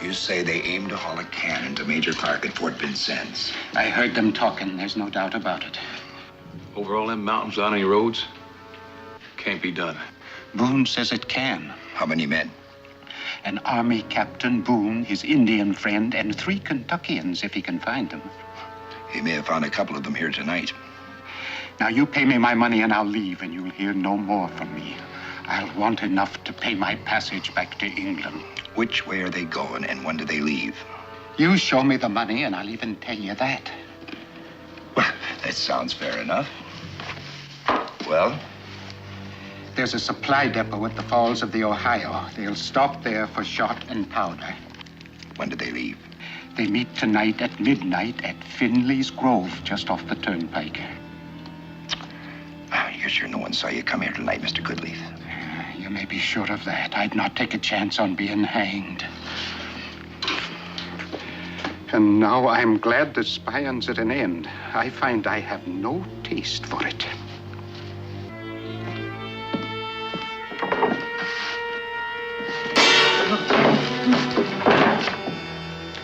You say they aimed to haul a cannon to Major Clark at Fort Vincennes. I heard them talking. There's no doubt about it. Over all them mountains without any roads? Can't be done. Boone says it can. How many men? An Army Captain Boone, his Indian friend, and 3 Kentuckians if he can find them. He may have found a couple of them here tonight. Now you pay me my money and I'll leave, and you'll hear no more from me. I'll want enough to pay my passage back to England. Which way are they going and when do they leave? You show me the money and I'll even tell you that. Well, that sounds fair enough. Well? There's a supply depot at the falls of the Ohio. They'll stop there for shot and powder. When do they leave? They meet tonight at midnight at Finley's Grove, just off the turnpike. You're sure no one saw you come here tonight, Mr. Goodleaf? You may be sure of that. I'd not take a chance on being hanged. And now I'm glad the spying's at an end. I find I have no taste for it.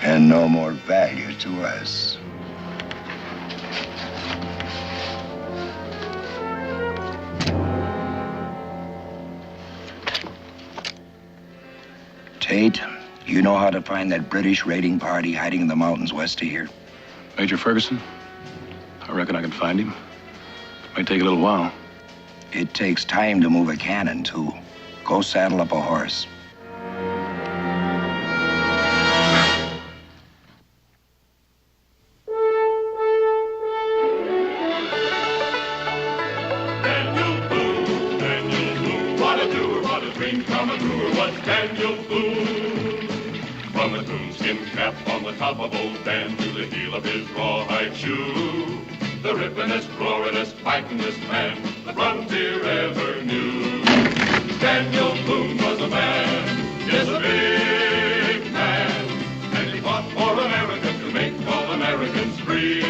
And no more value to us. Tate, you know how to find that British raiding party hiding in the mountains west of here? Major Ferguson? I reckon I can find him. Might take a little while. It takes time to move a cannon, too. Go saddle up a horse. Daniel Boone, what a doer, what a dream come true, was Daniel Boone. From a coonskin cap on the top of old Dan to the heel of his rawhide shoe, the rippin'est, roarin'est, fightin'est man the frontier ever knew. Daniel Boone was a man, yes, a big man, and he fought for America to make all Americans free.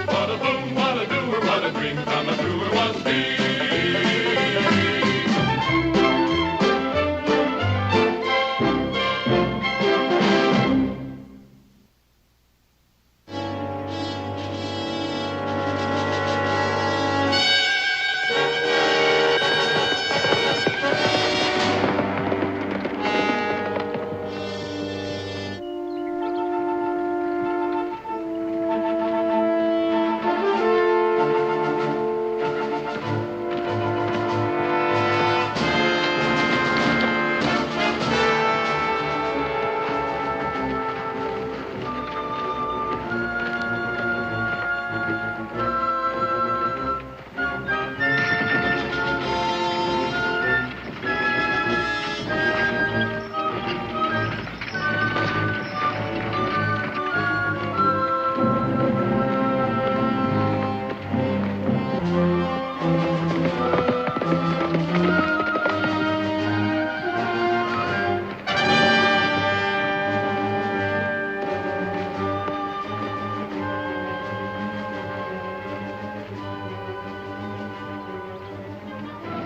What a Boone, what a doer, what a dream come true was he.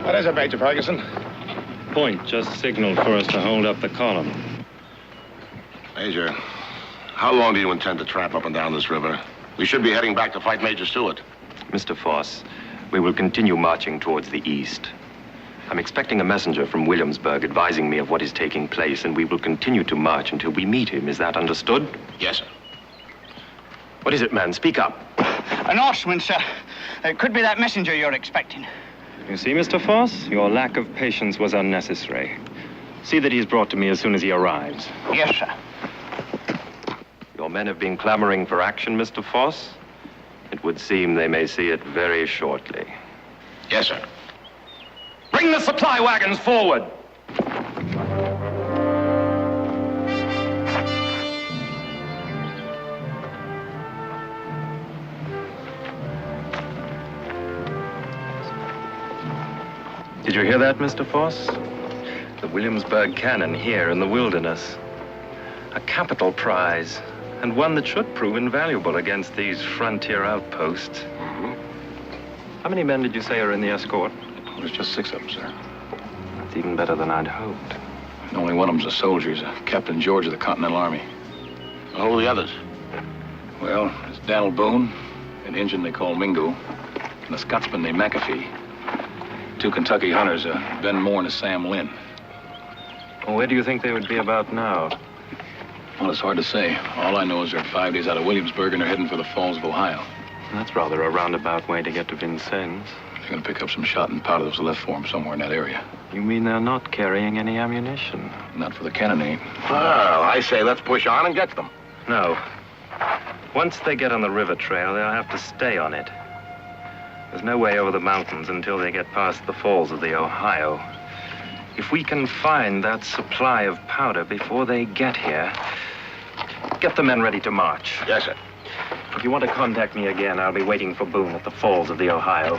What is it, Major Ferguson? Point just signaled for us to hold up the column. Major, how long do you intend to tramp up and down this river? We should be heading back to fight Major Stewart. Mr. Foss, we will continue marching towards the east. I'm expecting a messenger from Williamsburg advising me of what is taking place, and we will continue to march until we meet him. Is that understood? Yes, sir. What is it, man? Speak up. An horseman, sir. It could be that messenger you're expecting. You see, Mr. Foss, your lack of patience was unnecessary. See that he is brought to me as soon as he arrives. Yes, sir. Your men have been clamoring for action, Mr. Foss. It would seem they may see it very shortly. Yes, sir. Bring the supply wagons forward! Did you hear that, Mr. Foss? The Williamsburg cannon here in the wilderness. A capital prize, and one that should prove invaluable against these frontier outposts. How many men did you say are in the escort? There's just 6 of them, sir. That's even better than I'd hoped. Only one of them's a soldier. He's a Captain George of the Continental Army. Who are the others? Well, there's Daniel Boone, an Injun they call Mingo, and a Scotsman named McAfee. 2 Kentucky hunters, Ben Moore and a Sam Lynn. Well, where do you think they would be about now? Well, it's hard to say. All I know is they're 5 days out of Williamsburg and they're heading for the Falls of Ohio. That's rather a roundabout way to get to Vincennes. They're going to pick up some shot and powder that was left for them somewhere in that area. You mean they're not carrying any ammunition? Not for the cannonade. Well, I say let's push on and get them. No. Once they get on the river trail, they'll have to stay on it. There's no way over the mountains until they get past the falls of the Ohio. If we can find that supply of powder before they get here, get the men ready to march. Yes, sir. If you want to contact me again, I'll be waiting for Boone at the falls of the Ohio.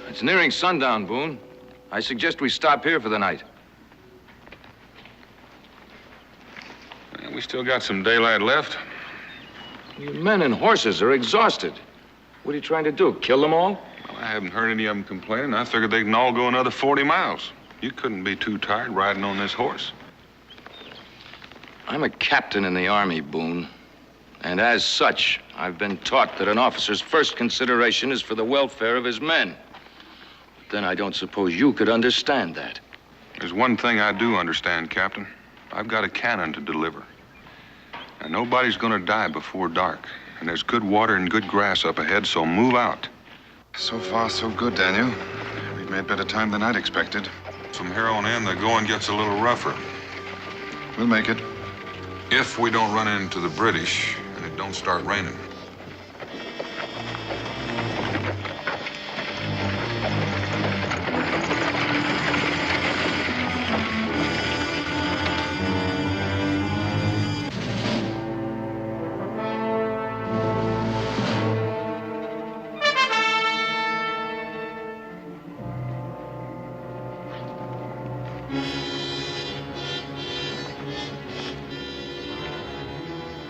It's nearing sundown, Boone. I suggest we stop here for the night. We still got some daylight left. You men and horses are exhausted. What are you trying to do, kill them all? Well, I haven't heard any of them complaining. I figured they can all go another 40 miles. You couldn't be too tired riding on this horse. I'm a captain in the Army, Boone. And as such, I've been taught that an officer's first consideration is for the welfare of his men. But then I don't suppose you could understand that. There's one thing I do understand, Captain. I've got a cannon to deliver. And nobody's gonna die before dark. And there's good water and good grass up ahead, so move out. So far, so good, Daniel. We've made better time than I'd expected. From here on in, the going gets a little rougher. We'll make it. If we don't run into the British and it don't start raining.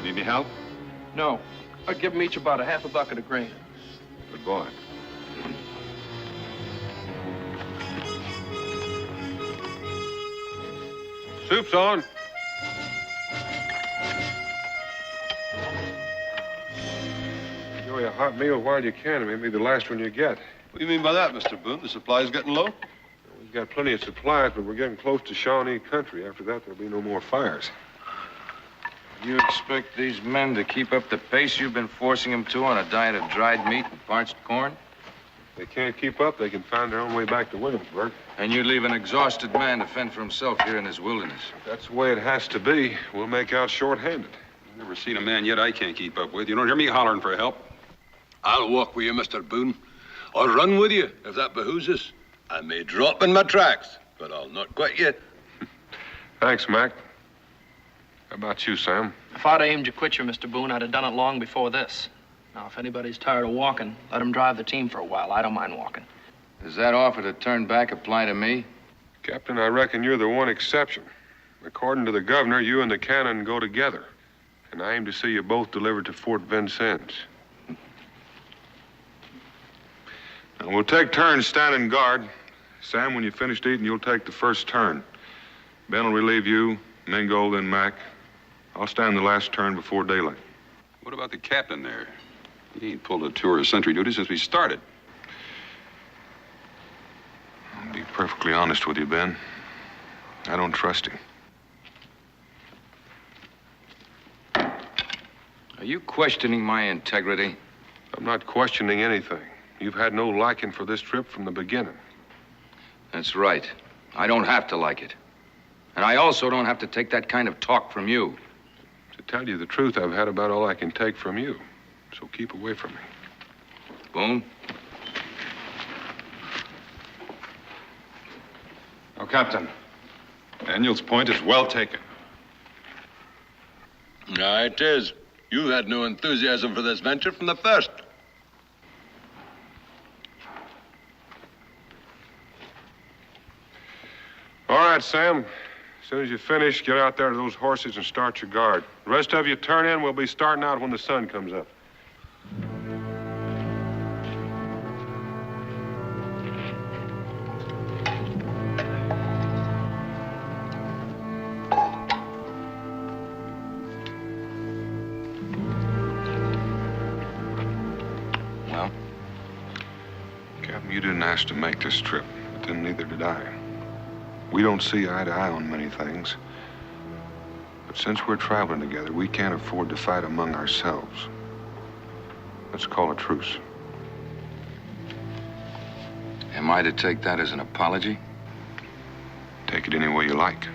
Need any help? No. I'd give them each about a half a bucket of grain. Good boy. Soup's on. Enjoy a hot meal while you can. It may be the last one you get. What do you mean by that, Mr. Boone? The supply's getting low? We've got plenty of supplies, but we're getting close to Shawnee country. After that, there'll be no more fires. You expect these men to keep up the pace you've been forcing them to on a diet of dried meat and parched corn? If they can't keep up, they can find their own way back to Williamsburg. And you'd leave an exhausted man to fend for himself here in this wilderness? If that's the way it has to be. We'll make out short-handed. I've never seen a man yet I can't keep up with. You don't hear me hollering for help. I'll walk with you, Mr. Boone. I'll run with you, if that behooves us. I may drop in my tracks, but I'll not quit you. Thanks, Mac. How about you, Sam? If I'd aimed to quit you, Mr. Boone, I'd have done it long before this. Now, if anybody's tired of walking, let him drive the team for a while. I don't mind walking. Does that offer to turn back apply to me? Captain, I reckon you're the one exception. According to the governor, you and the cannon go together. And I aim to see you both delivered to Fort Vincennes. Now, we'll take turns standing guard. Sam, when you're finished eating, you'll take the first turn. Ben will relieve you, Mingo, then Mac. I'll stand the last turn before daylight. What about the captain there? He ain't pulled a tour of sentry duty since we started. I'll be perfectly honest with you, Ben. I don't trust him. Are you questioning my integrity? I'm not questioning anything. You've had no liking for this trip from the beginning. That's right. I don't have to like it. And I also don't have to take that kind of talk from you. To tell you the truth, I've had about all I can take from you. So keep away from me. Boone? Oh, Captain. Daniel's point is well taken. Aye, it is. You had no enthusiasm for this venture from the first. All right, Sam. As soon as you finish, get out there to those horses and start your guard. The rest of you turn in. We'll be starting out when the sun comes up. Well? Captain, you didn't ask to make this trip, but then neither did I. We don't see eye to eye on many things. But since we're traveling together, we can't afford to fight among ourselves. Let's call a truce. Am I to take that as an apology? Take it any way you like.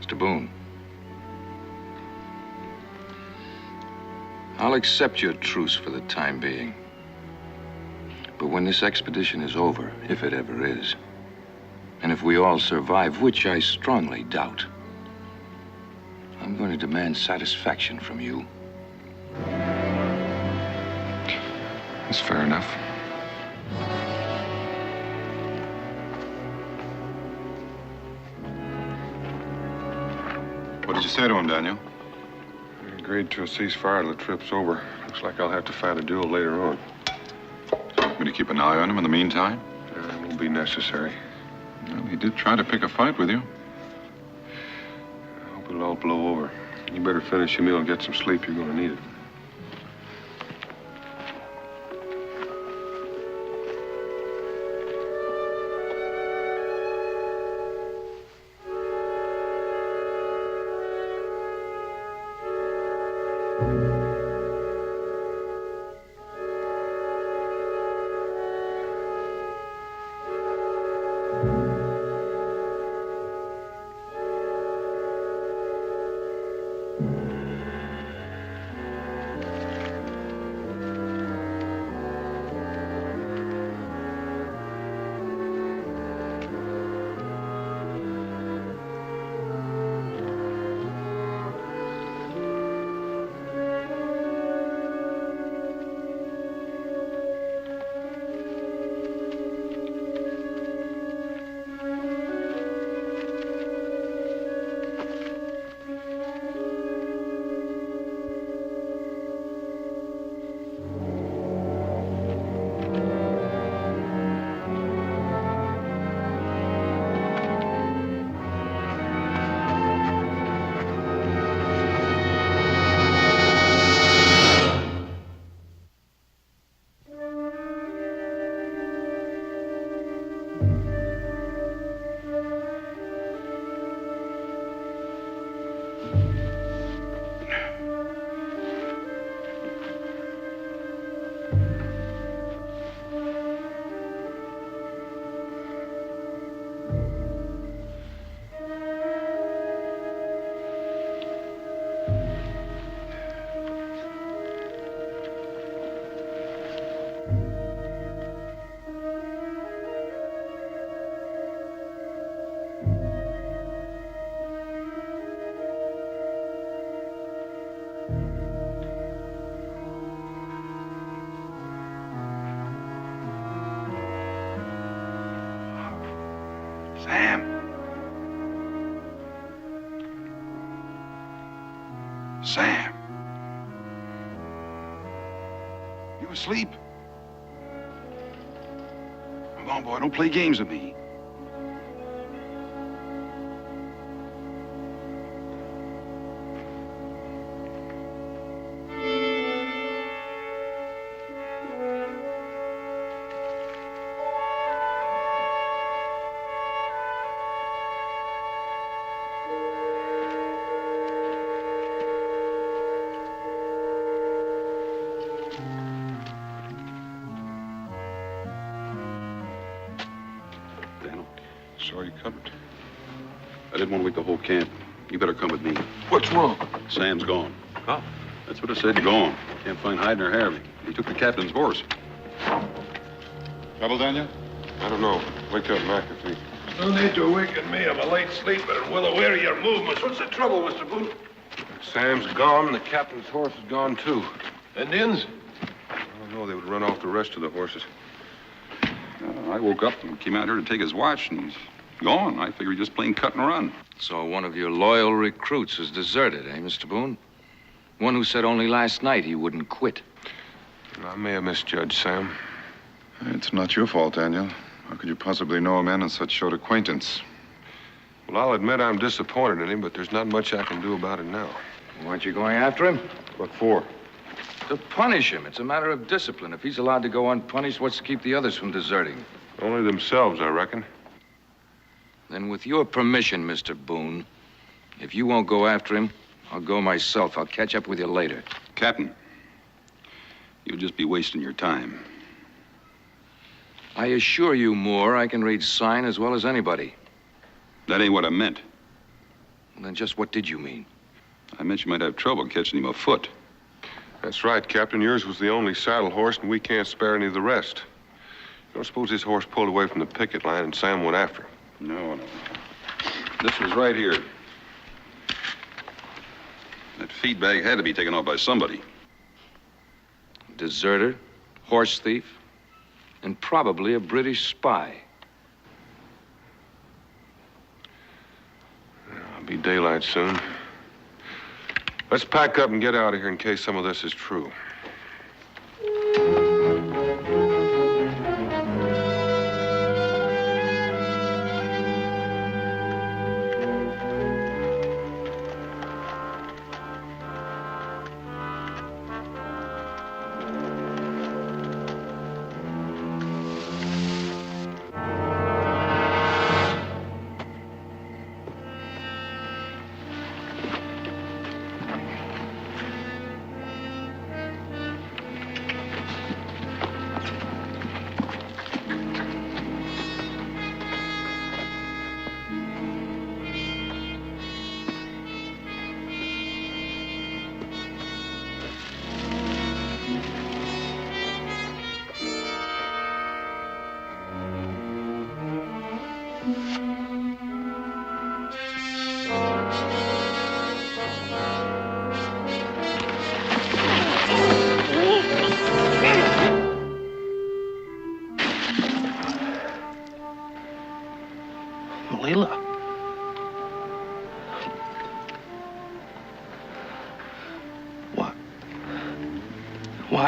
Mr. Boone. I'll accept your truce for the time being. But when this expedition is over, if it ever is, and if we all survive, which I strongly doubt, I'm going to demand satisfaction from you. That's fair enough. What did you say to him, Daniel? We agreed to a ceasefire till the trip's over. Looks like I'll have to fight a duel later on. Want me to keep an eye on him in the meantime? It won't be necessary. Well, he did try to pick a fight with you. I hope it'll all blow over. You better finish your meal and get some sleep. You're going to need it. Sam. You asleep? Come on, boy, don't play games with me. Saw you covered. I didn't want to wake the whole camp. You better come with me. What's wrong? Sam's gone. Oh. That's what I said, gone. Can't find hide nor hair of him. He took the captain's horse. Trouble, Daniel? I don't know. Wake up McAfee. No need to awaken me. I'm a light sleeper and well aware of your movements. What's the trouble, Mr. Boone? Sam's gone. The captain's horse is gone, too. Indians? I don't know. They would run off the rest of the horses. I woke up and came out here to take his watch, and he's gone. I figured he just plain cut and run. So one of your loyal recruits has deserted, eh, Mr. Boone? One who said only last night he wouldn't quit. I may have misjudged Sam. It's not your fault, Daniel. How could you possibly know a man of such short acquaintance? Well, I'll admit I'm disappointed in him, but there's not much I can do about it now. Weren't you going after him? What for? To punish him. It's a matter of discipline. If he's allowed to go unpunished, what's to keep the others from deserting? Only themselves, I reckon. Then with your permission, Mr. Boone, if you won't go after him, I'll go myself. I'll catch up with you later. Captain, you'll just be wasting your time. I assure you, Moore, I can read sign as well as anybody. That ain't what I meant. Well, then just what did you mean? I meant you might have trouble catching him afoot. That's right, Captain. Yours was the only saddle horse, and we can't spare any of the rest. You don't suppose this horse pulled away from the picket line and Sam went after him? No. This was right here. That feed bag had to be taken off by somebody. Deserter, horse thief, and probably a British spy. It'll be daylight soon. Let's pack up and get out of here in case some of this is true.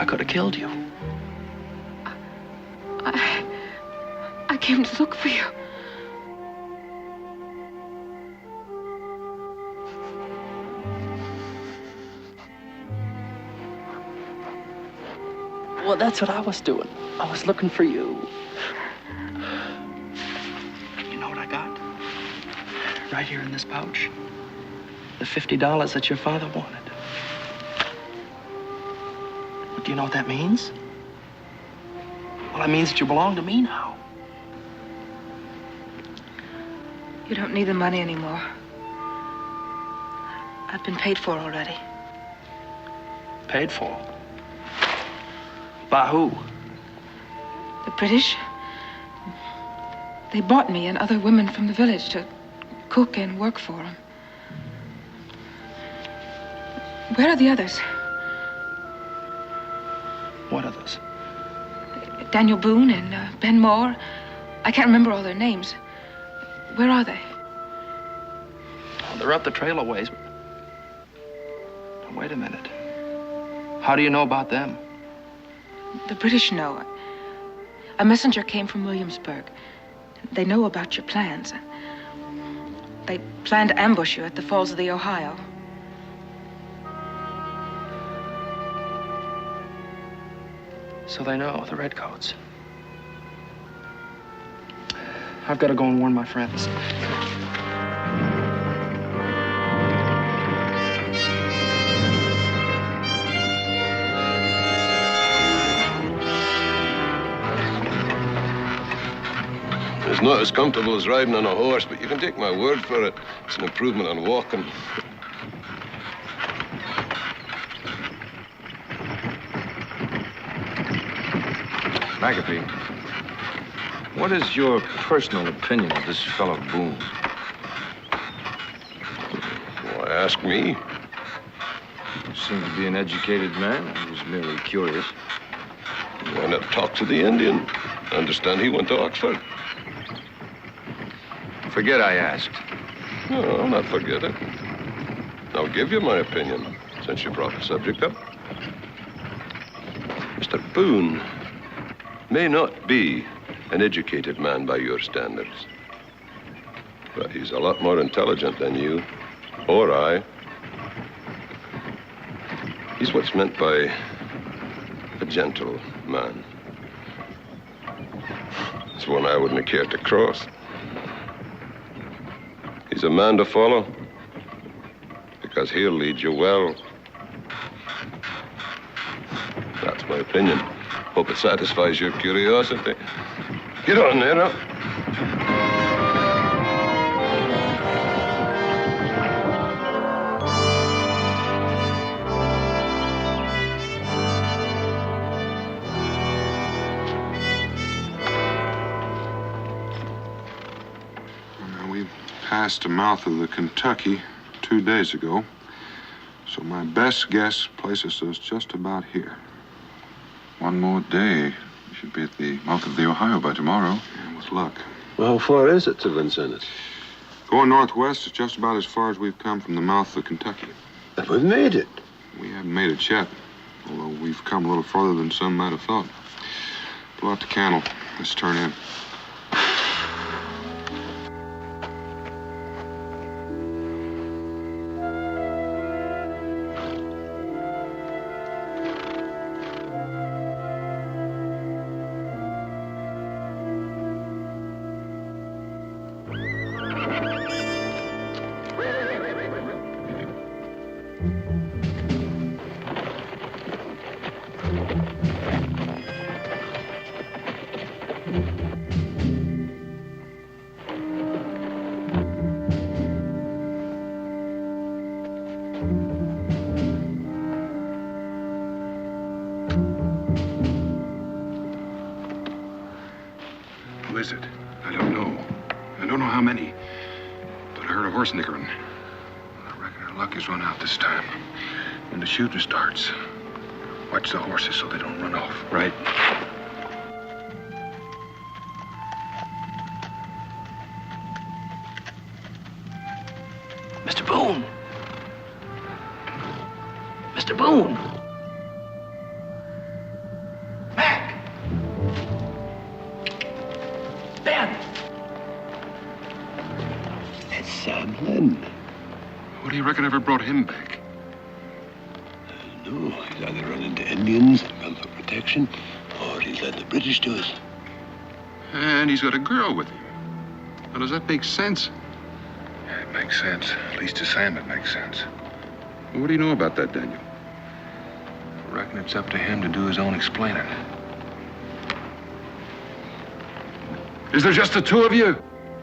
I could have killed you. I came to look for you. Well, that's what I was doing. I was looking for you. You know what I got? Right here in this pouch. The $50 that your father wanted. Do you know what that means? Well, that means that you belong to me now. You don't need the money anymore. I've been paid for already. Paid for? By who? The British. They bought me and other women from the village to cook and work for them. Where are the others? What others? Daniel Boone and Ben Moore. I can't remember all their names. Where are they? Well, they're up the trail a ways. Now, wait a minute. How do you know about them? The British know. A messenger came from Williamsburg. They know about your plans. They plan to ambush you at the falls of the Ohio. So they know, the redcoats. I've got to go and warn my friends. It's not as comfortable as riding on a horse, but you can take my word for it. It's an improvement on walking. McAfee, what is your personal opinion of this fellow Boone? Why ask me? You seem to be an educated man. I was merely curious. Why not talk to the Indian? I understand he went to Oxford. Forget I asked. No, I'll not forget it. I'll give you my opinion, since you brought the subject up. Mr. Boone may not be an educated man by your standards, but he's a lot more intelligent than you or I. He's what's meant by a gentle man. It's one I wouldn't have cared to cross. He's a man to follow because he'll lead you well. That's my opinion. Hope it satisfies your curiosity. Get on there, huh? We passed the mouth of the Kentucky 2 days ago, so my best guess places us just about here. One more day. We should be at the mouth of the Ohio by tomorrow. And with luck. Well, how far is it to Vincennes? Going northwest is just about as far as we've come from the mouth of the Kentucky. But we've made it. We haven't made it yet, although we've come a little farther than some might have thought. Blow out the candle. Let's turn in. Who is it? I don't know. I don't know how many. But I heard a horse nickering. I reckon our luck has run out this time. When the shooting starts, watch the horses so they don't run off. Right. Mr. Boone! Mr. Boone! Mac! Ben! That's Sam Lynn. What do you reckon ever brought him back? No, he's either run into Indians and gone for protection, or he's led the British to us. And he's got a girl with him. Now, does that make sense? Yeah, it makes sense. At least to Sam it makes sense. Well, what do you know about that, Daniel? I reckon it's up to him to do his own explaining. Is there just the two of you?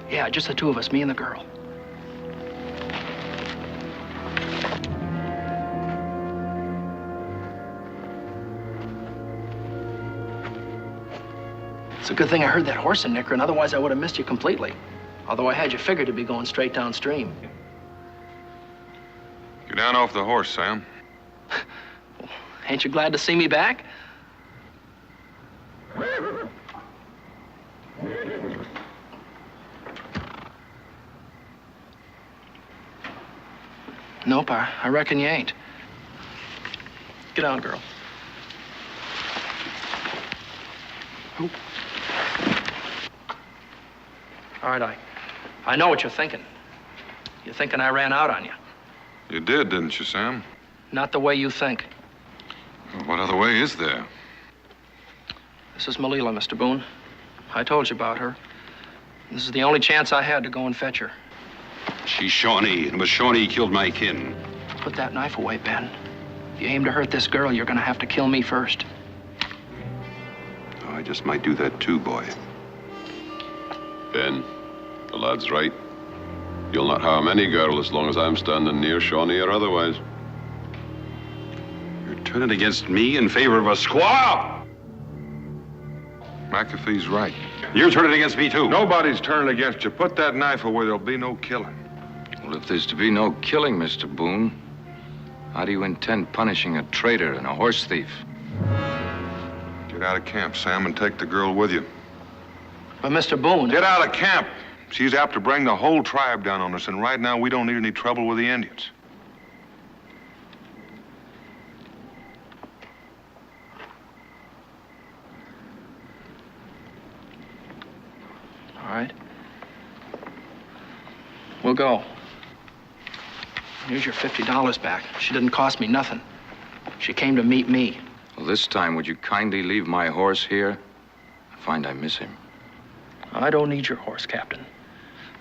Yeah, just the two of us, me and the girl. It's a good thing I heard that horse in nickering, otherwise I would have missed you completely. Although I had you figured to be going straight downstream. Get down off the horse, Sam. Ain't you glad to see me back? Nope, I reckon you ain't. Get down, girl. Oh. All right, I know what you're thinking. You're thinking I ran out on you. You did, didn't you, Sam? Not the way you think. Well, what other way is there? This is Malila, Mr. Boone. I told you about her. This is the only chance I had to go and fetch her. She's Shawnee, and it was Shawnee who killed my kin. Put that knife away, Ben. If you aim to hurt this girl, you're gonna have to kill me first. Oh, I just might do that too, boy. Ben, the lad's right. You'll not harm any girl as long as I'm standing near, Shawnee or otherwise. You're turning against me in favor of a squaw? McAfee's right. You're turning against me, too. Nobody's turning against you. Put that knife away. There'll be no killing. Well, if there's to be no killing, Mr. Boone, how do you intend punishing a traitor and a horse thief? Get out of camp, Sam, and take the girl with you. But Mr. Boone... Get out of camp. She's apt to bring the whole tribe down on us, and right now we don't need any trouble with the Indians. All right. We'll go. Here's your $50 back. She didn't cost me nothing. She came to meet me. Well, this time, would you kindly leave my horse here? I find I miss him. I don't need your horse, Captain.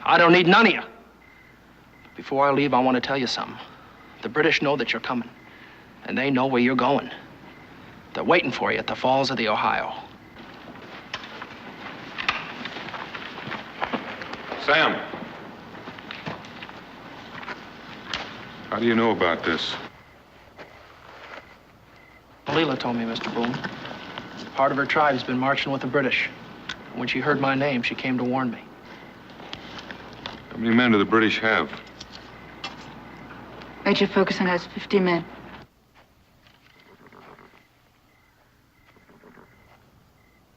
I don't need none of you. Before I leave, I want to tell you something. The British know that you're coming, and they know where you're going. They're waiting for you at the Falls of the Ohio. Sam. How do you know about this? Leela told me, Mr. Boone. Part of her tribe's been marching with the British. When she heard my name, she came to warn me. How many men do the British have? Major Ferguson has 50 men.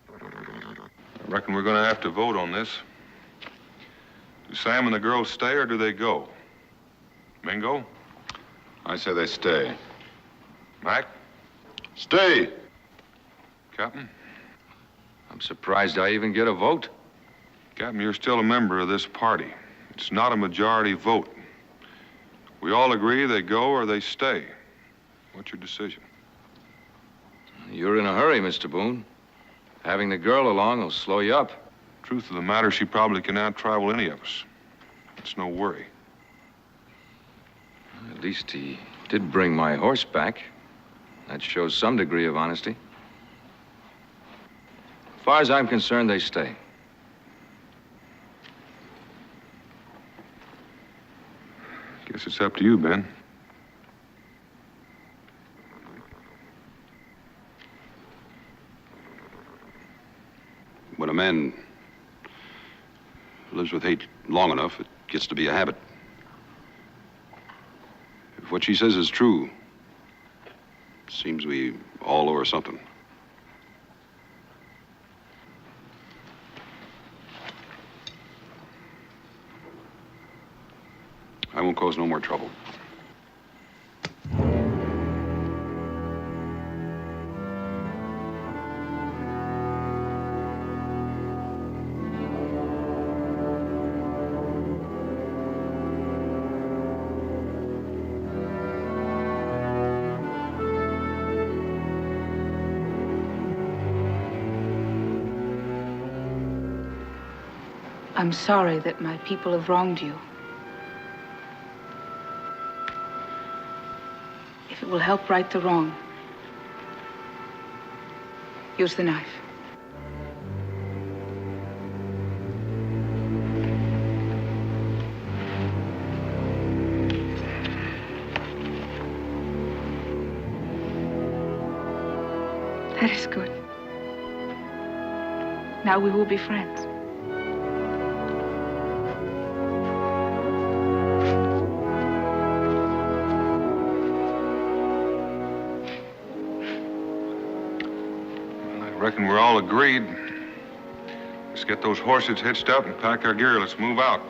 I reckon we're going to have to vote on this. Do Sam and the girls stay, or do they go? Mingo? I say they stay. Mac? Stay! Captain? I'm surprised I even get a vote. Captain, you're still a member of this party. It's not a majority vote. We all agree they go or they stay. What's your decision? You're in a hurry, Mr. Boone. Having the girl along will slow you up. Truth of the matter, she probably can out-travel any of us. It's no worry. At least he did bring my horse back. That shows some degree of honesty. As far as I'm concerned, they stay. Guess it's up to you, Ben. When a man lives with hate long enough, it gets to be a habit. If what she says is true, it seems we all owe her something. I won't cause no more trouble. I'm sorry that my people have wronged you. If it will help right the wrong, use the knife. That is good. Now we will be friends. I reckon we're all agreed. Let's get those horses hitched up and pack our gear. Let's move out.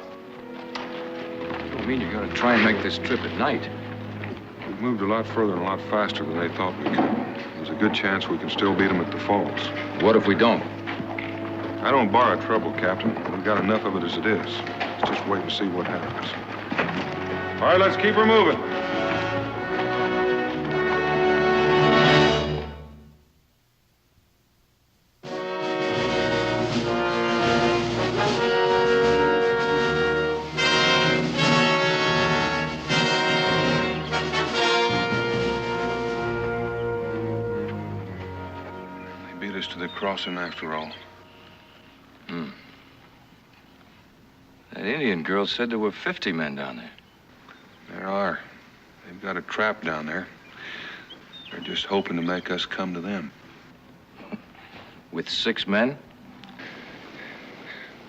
You mean you're going to try and make this trip at night? We've moved a lot further and a lot faster than they thought we could. There's a good chance we can still beat them at the falls. What if we don't? I don't borrow trouble, Captain. We've got enough of it as it is. Let's just wait and see what happens. All right, let's keep her moving. They beat us to the crossing after all. That Indian girl said there were 50 men down there. There are. They've got a trap down there. They're just hoping to make us come to them. With 6 men?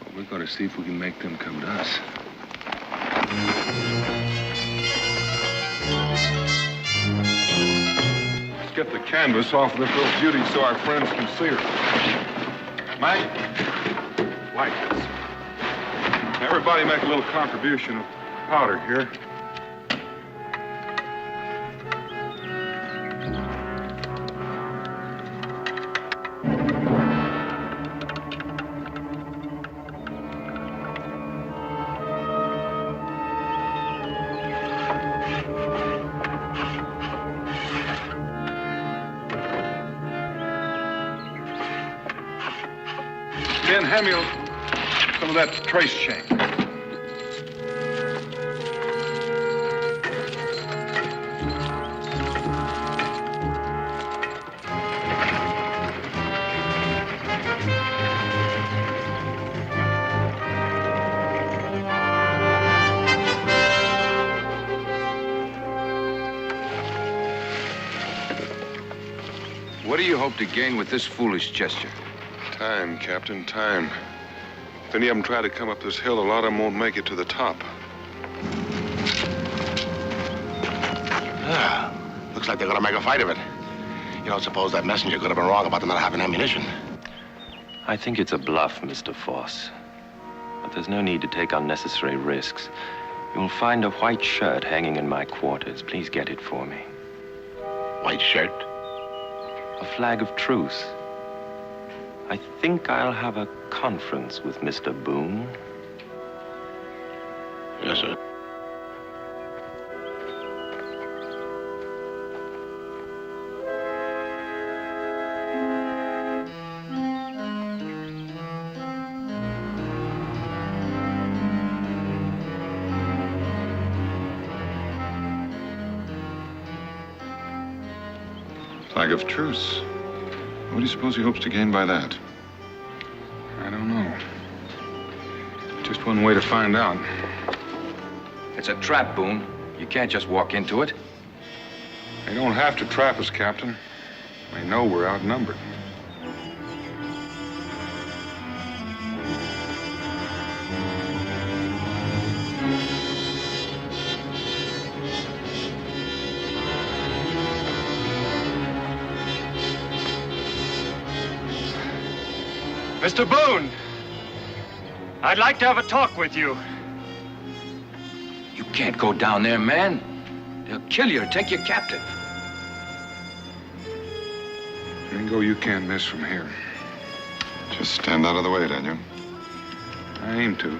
Well, we're going to see if we can make them come to us. Let's get the canvas off of this little beauty so our friends can see her. Mike, light this. Everybody make a little contribution of powder here. Ben, hand me some of that trace chain. What do you hope to gain with this foolish gesture? Time, Captain, time. If any of them try to come up this hill, a lot of them won't make it to the top. Looks like they're gonna make a fight of it. You don't suppose that messenger could have been wrong about them not having ammunition? I think it's a bluff, Mr. Foss. But there's no need to take unnecessary risks. You'll find a white shirt hanging in my quarters. Please get it for me. White shirt? A flag of truce. I think I'll have a conference with Mr. Boone. Yes, sir. Flag of truce. What do you suppose he hopes to gain by that? I don't know. Just one way to find out. It's a trap, Boone. You can't just walk into it. They don't have to trap us, Captain. They know we're outnumbered. Mr. Boone, I'd like to have a talk with you. You can't go down there, man. They'll kill you or take you captive. Mingo, you can't miss from here. Just stand out of the way, Daniel. I aim to.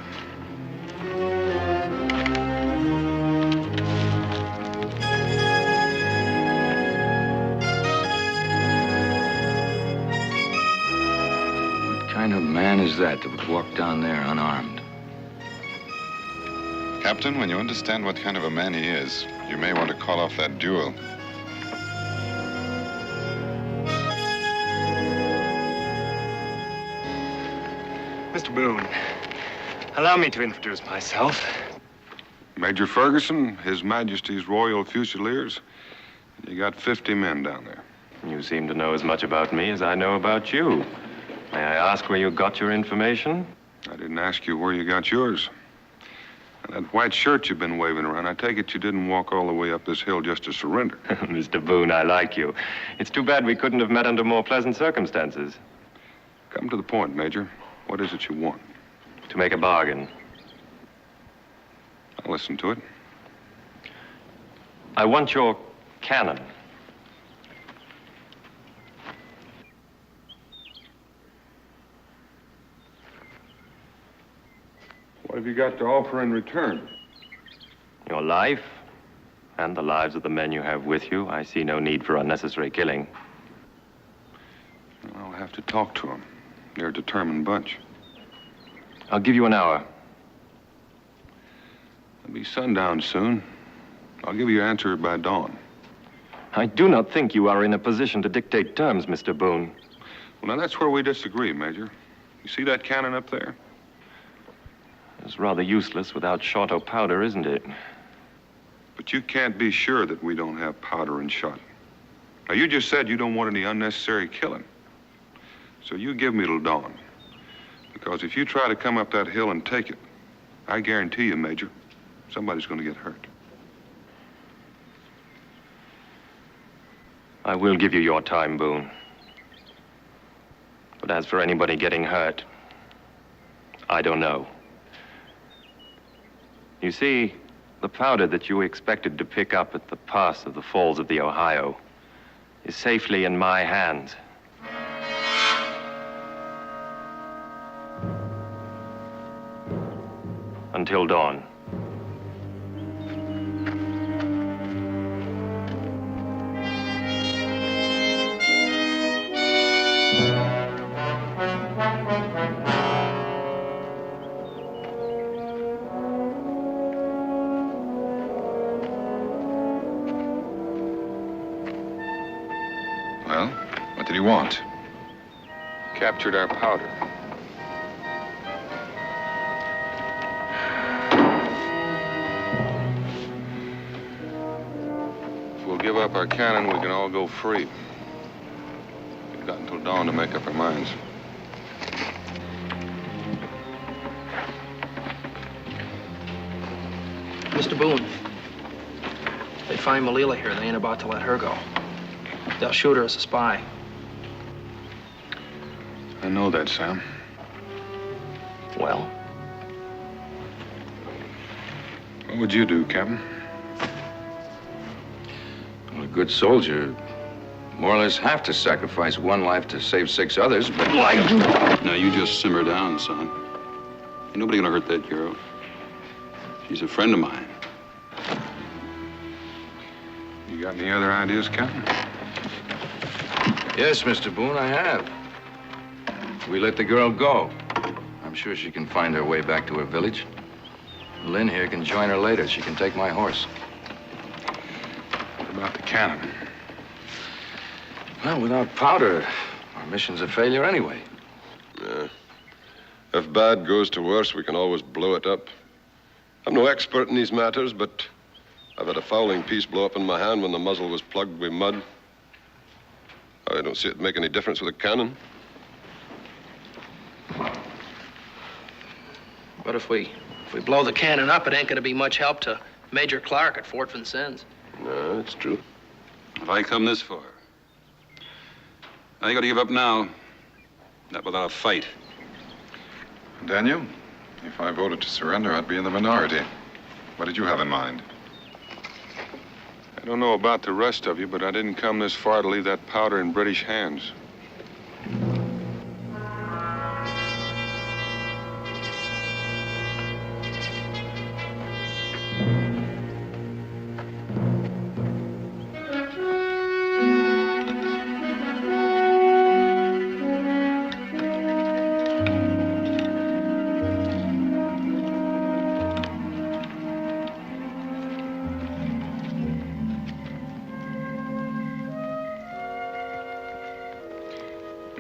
What kind of man is that would walk down there unarmed? Captain, when you understand what kind of a man he is, you may want to call off that duel. Mr. Boone, allow me to introduce myself. Major Ferguson, His Majesty's Royal Fusiliers. You got 50 men down there. You seem to know as much about me as I know about you. May I ask where you got your information? I didn't ask you where you got yours. And that white shirt you've been waving around, I take it you didn't walk all the way up this hill just to surrender. Mr. Boone, I like you. It's too bad we couldn't have met under more pleasant circumstances. Come to the point, Major. What is it you want? To make a bargain. I'll listen to it. I want your cannon. What have you got to offer in return? Your life and the lives of the men you have with you. I see no need for unnecessary killing. I'll have to talk to them. They're a determined bunch. I'll give you an hour. It'll be sundown soon. I'll give you an answer by dawn. I do not think you are in a position to dictate terms, Mr. Boone. Well, now, that's where we disagree, Major. You see that cannon up there? It's rather useless without shot or powder, isn't it? But you can't be sure that we don't have powder and shot. Now, you just said you don't want any unnecessary killing. So you give me till dawn. Because if you try to come up that hill and take it, I guarantee you, Major, somebody's going to get hurt. I will give you your time, Boone. But as for anybody getting hurt, I don't know. You see, the powder that you expected to pick up at the pass of the Falls of the Ohio is safely in my hands. Until dawn. Well, what did he want? Captured our powder. If we'll give up our cannon, we can all go free. We've got until dawn to make up our minds. Mr. Boone, they find Malila here. They ain't about to let her go. They'll shoot her as a spy. I know that, Sam. Well? What would you do, Captain? Well, a good soldier more or less have to sacrifice one life to save 6 others, but... Now, you just simmer down, son. Ain't nobody gonna hurt that girl. She's a friend of mine. You got any other ideas, Captain? Yes, Mr. Boone, I have. We let the girl go. I'm sure she can find her way back to her village. Lynn here can join her later. She can take my horse. What about the cannon? Well, without powder, our mission's a failure anyway. Yeah. If bad goes to worse, we can always blow it up. I'm no expert in these matters, but I've had a fowling piece blow up in my hand when the muzzle was plugged with mud. I don't see it make any difference with a cannon. But if we blow the cannon up, it ain't gonna be much help to Major Clark at Fort Vincennes. No, it's true. If I come this far, I gotta give up now. Not without a fight. Daniel, if I voted to surrender, I'd be in the minority. What did you have in mind? I don't know about the rest of you, but I didn't come this far to leave that powder in British hands.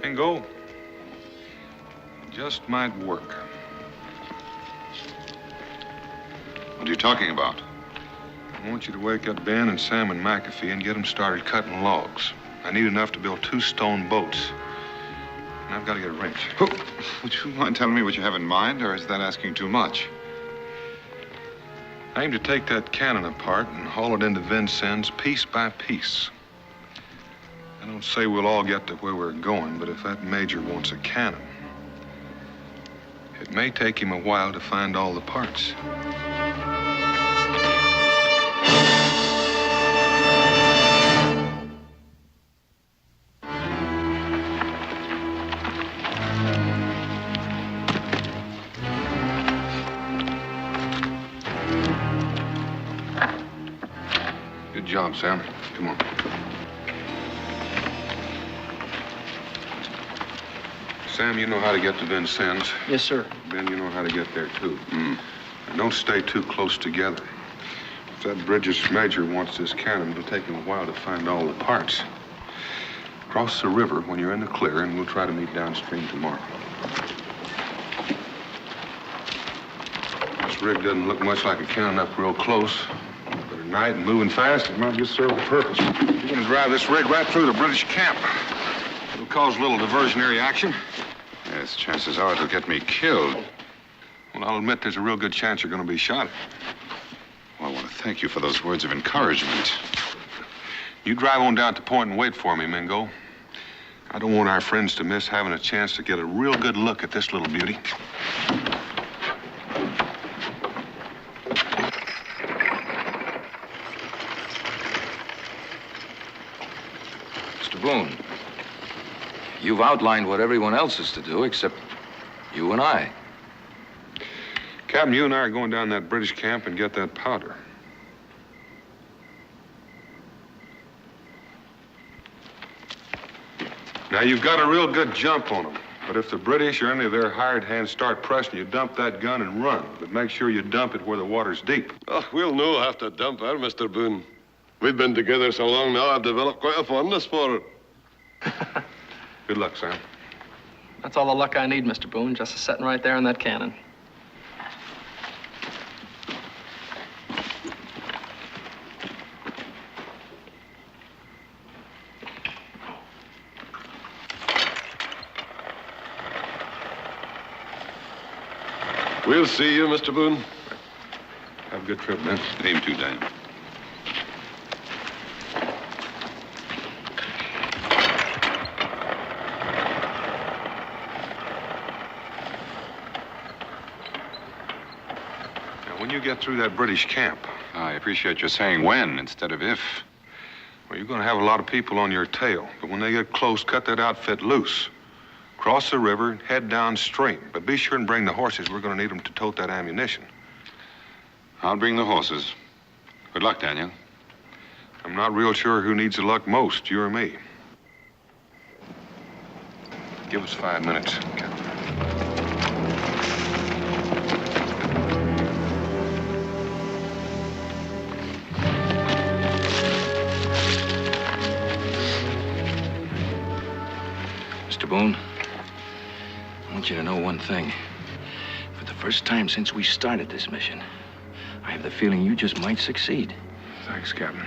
Mingo, just might work. What are you talking about? I want you to wake up Ben and Sam and McAfee and get them started cutting logs. I need enough to build 2 stone boats. And I've got to get a wrench. Would you mind telling me what you have in mind, or is that asking too much? I aim to take that cannon apart and haul it into Vincennes piece by piece. I don't say we'll all get to where we're going, but if that major wants a cannon, it may take him a while to find all the parts. Good job, Sam. Come on. Sam, you know how to get to Vincennes. Yes, sir. Ben, you know how to get there, too. And don't stay too close together. If that British major wants this cannon, it'll take him a while to find all the parts. Cross the river when you're in the clear, and we'll try to meet downstream tomorrow. This rig doesn't look much like a cannon up real close. But at night and moving fast, it might just serve a purpose. We're going to drive this rig right through the British camp. It'll cause a little diversionary action. Yes, chances are it'll get me killed. Well, I'll admit there's a real good chance you're going to be shot at. Well, I want to thank you for those words of encouragement. You drive on down to the point and wait for me, Mingo. I don't want our friends to miss having a chance to get a real good look at this little beauty. Mr. Boone, you've outlined what everyone else is to do except you and I. Captain, you and I are going down that British camp and get that powder. Now, you've got a real good jump on them. But if the British or any of their hired hands start pressing you, dump that gun and run. But make sure you dump it where the water's deep. Oh, we'll know have to dump her, Mr. Boone. We've been together so long now, I've developed quite a fondness for her. Good luck, Sam. That's all the luck I need, Mr. Boone, just sitting right there in that cannon. We'll see you, Mr. Boone. Have a good trip, man. Aim to, Daniel. Now, when you get through that British camp... I appreciate you saying when instead of if. Well, you're going to have a lot of people on your tail. But when they get close, cut that outfit loose. Cross the river, head downstream. But be sure and bring the horses. We're going to need them to tote that ammunition. I'll bring the horses. Good luck, Daniel. I'm not real sure who needs the luck most, you or me. Give us 5 minutes, Captain. Mr. Boone, I want you to know one thing. For the first time since we started this mission, I have the feeling you just might succeed. Thanks, Captain.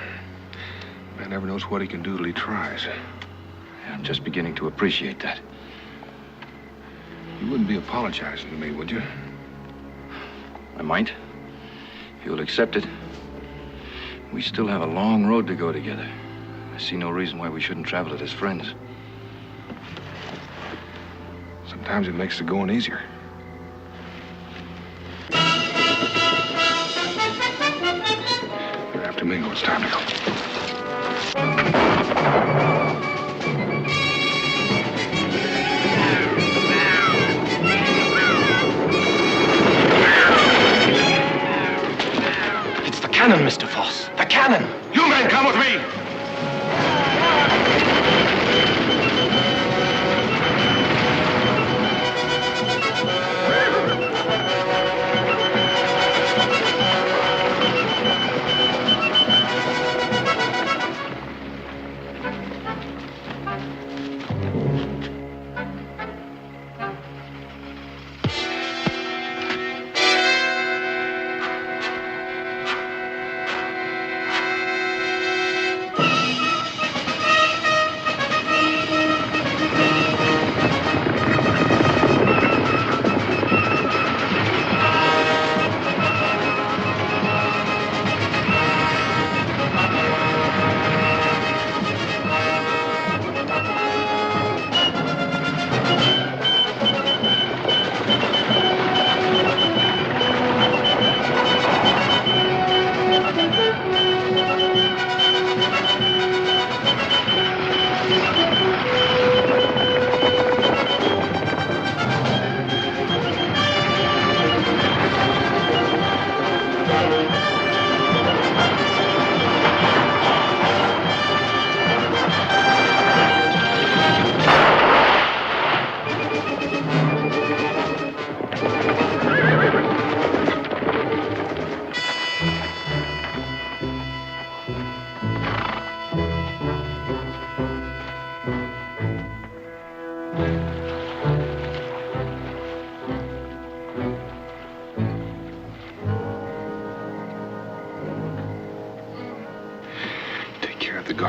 Man never knows what he can do till he tries. I'm just beginning to appreciate that. You wouldn't be apologizing to me, would you? I might, if you'll accept it. We still have a long road to go together. I see no reason why we shouldn't travel it as friends. Sometimes it makes the going easier. You're after Mingo. It's time to go. It's the cannon, Mr. Foss. The cannon! You men come with me!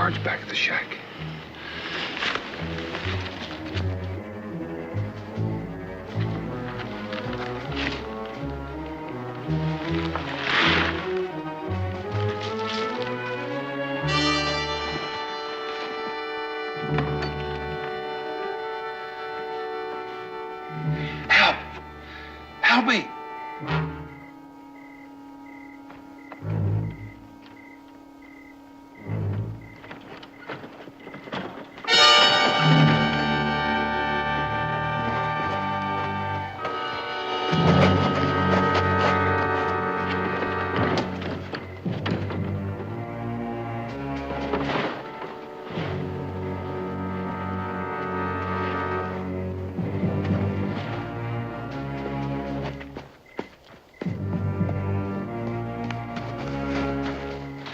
guards back at the shack. Help! Help me!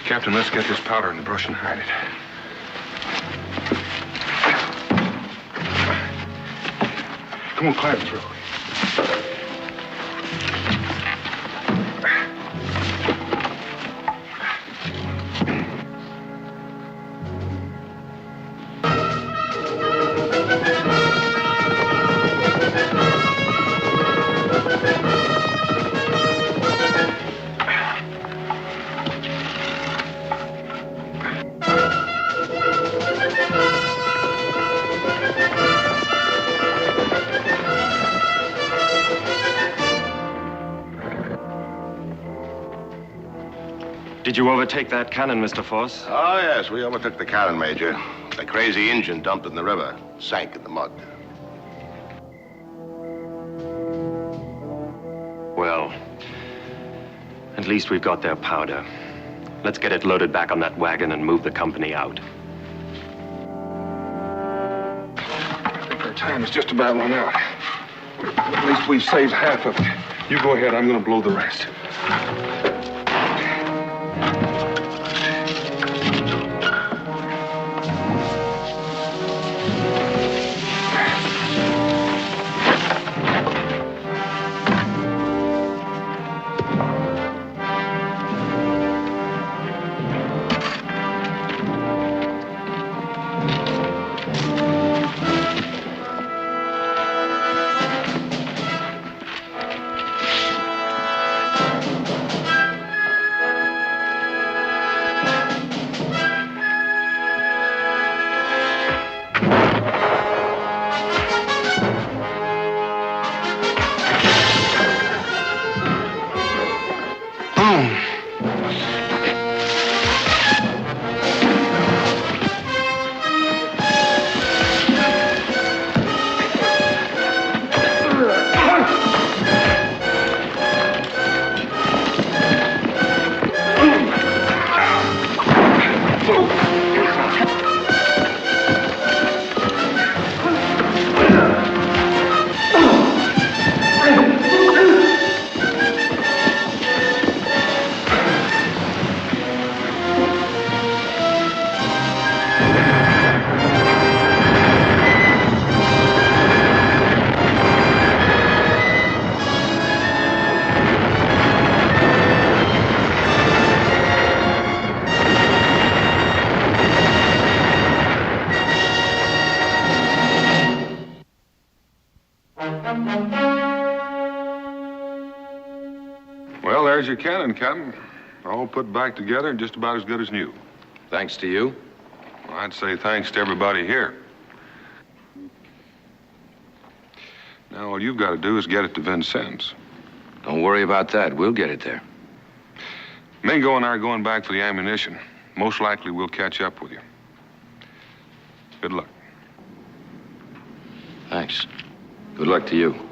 Captain, let's get this powder in the brush and hide it. Come on, climb through. Did you overtake that cannon, Mr. Foss? Oh, yes, we overtook the cannon, Major. The crazy engine dumped in the river, sank in the mud. Well, at least we've got their powder. Let's get it loaded back on that wagon and move the company out. I think our time is just about run out. At least we've saved half of it. You go ahead, I'm gonna blow the rest. Well, there's your cannon, Captain. All put back together and just about as good as new. Thanks to you? Well, I'd say thanks to everybody here. Now, all you've got to do is get it to Vincennes. Don't worry about that. We'll get it there. Mingo and I are going back for the ammunition. Most likely we'll catch up with you. Good luck. Thanks. Good luck to you.